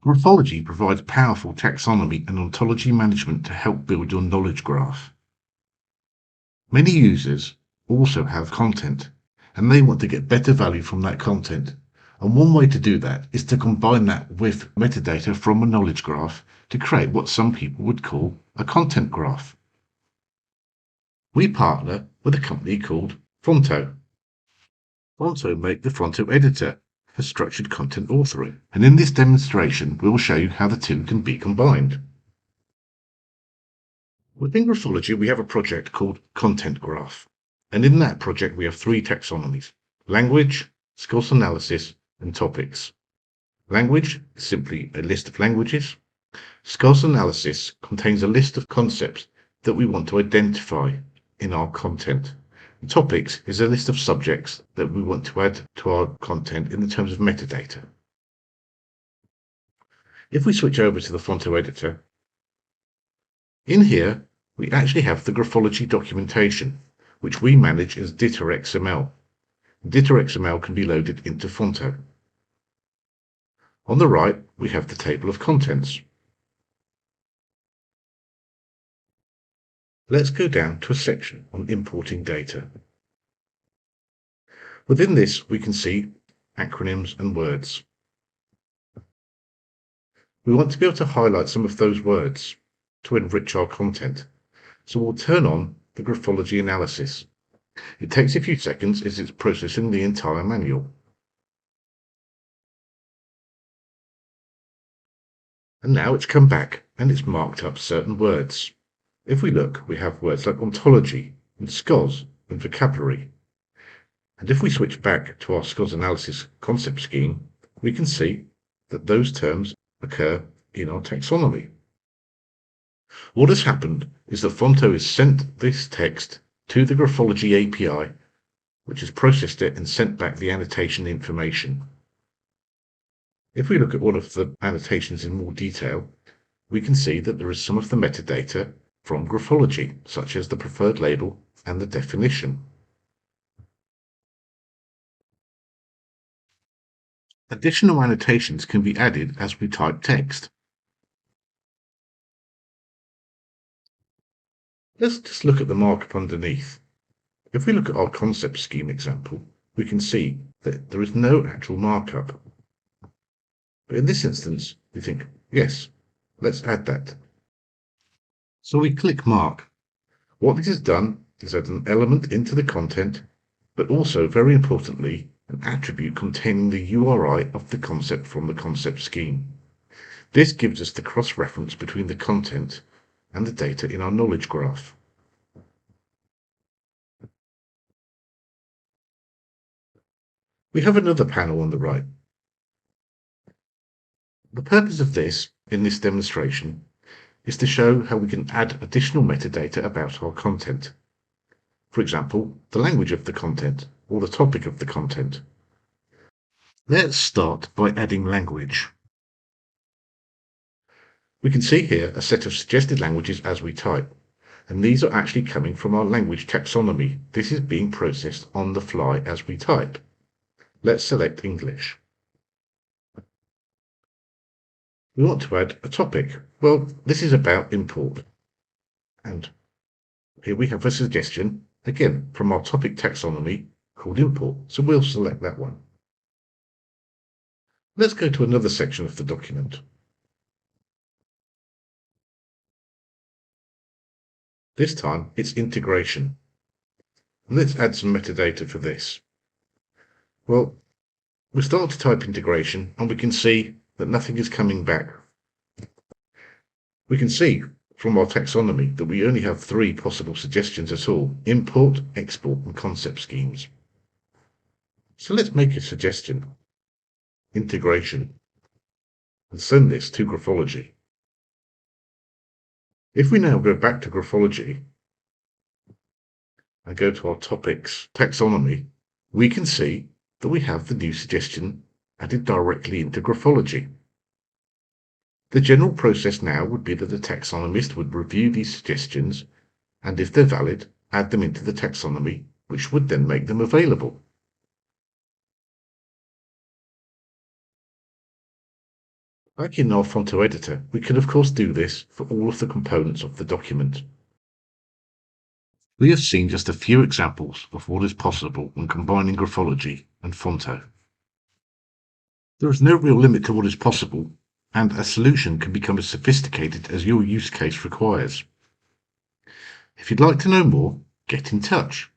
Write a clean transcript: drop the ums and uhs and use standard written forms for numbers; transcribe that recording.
Graphology provides powerful taxonomy and ontology management to help build your knowledge graph. Many users also have content, and they want to get better value from that content. And one way to do that is to combine that with metadata from a knowledge graph to create what some people would call a content graph. We partner with a company called Fonto. Fonto make the Fonto editor for structured content authoring. And in this demonstration, we will show you how the two can be combined. Within Graphology, we have a project called Content Graph. And in that project, we have three taxonomies: language, skills analysis, and topics. Language is simply a list of languages. Skills analysis contains a list of concepts that we want to identify in our content. And topics is a list of subjects that we want to add to our content in the terms of metadata. If we switch over to the Fonto editor, in here, we actually have the Graphology documentation, which we manage as Ditta XML. Ditta XML can be loaded into Fonto. On the right, we have the table of contents. Let's go down to a section on importing data. Within this, we can see acronyms and words. We want to be able to highlight some of those words to enrich our content. So we'll turn on the Graphology analysis. It takes a few seconds as it's processing the entire manual. And now it's come back and it's marked up certain words. If we look, we have words like ontology and SCOS and vocabulary. And if we switch back to our SCOS analysis concept scheme, we can see that those terms occur in our taxonomy. What has happened is that Fonto has sent this text to the Graphology API, which has processed it and sent back the annotation information. If we look at one of the annotations in more detail, we can see that there is some of the metadata from Graphology, such as the preferred label and the definition. Additional annotations can be added as we type text. Let's just look at the markup underneath. If we look at our concept scheme example, we can see that there is no actual markup. But in this instance, we think, yes, let's add that. So we click Mark. What this has done is add an element into the content, but also, very importantly, an attribute containing the URI of the concept from the concept scheme. This gives us the cross-reference between the content and the data in our knowledge graph. We have another panel on the right. The purpose of this, in this demonstration, is to show how we can add additional metadata about our content. For example, the language of the content or the topic of the content. Let's start by adding language. We can see here a set of suggested languages as we type, and these are actually coming from our language taxonomy. This is being processed on the fly as we type. Let's select English. We want to add a topic. Well, this is about import. And here we have a suggestion, again, from our topic taxonomy called import. So we'll select that one. Let's go to another section of the document. This time it's integration. And let's add some metadata for this. Well, we start to type integration and we can see that nothing is coming back. We can see from our taxonomy that we only have three possible suggestions at all: import, export, and concept schemes. So let's make a suggestion, integration, and send this to Graphology. If we now go back to Graphology and go to our topics taxonomy, we can see that we have the new suggestion added directly into Graphology. The general process now would be that the taxonomist would review these suggestions and, if they're valid, add them into the taxonomy, which would then make them available. Like in our Fonto editor, we can of course do this for all of the components of the document. We have seen just a few examples of what is possible when combining Graphology and Fonto. There is no real limit to what is possible, and a solution can become as sophisticated as your use case requires. If you'd like to know more, get in touch.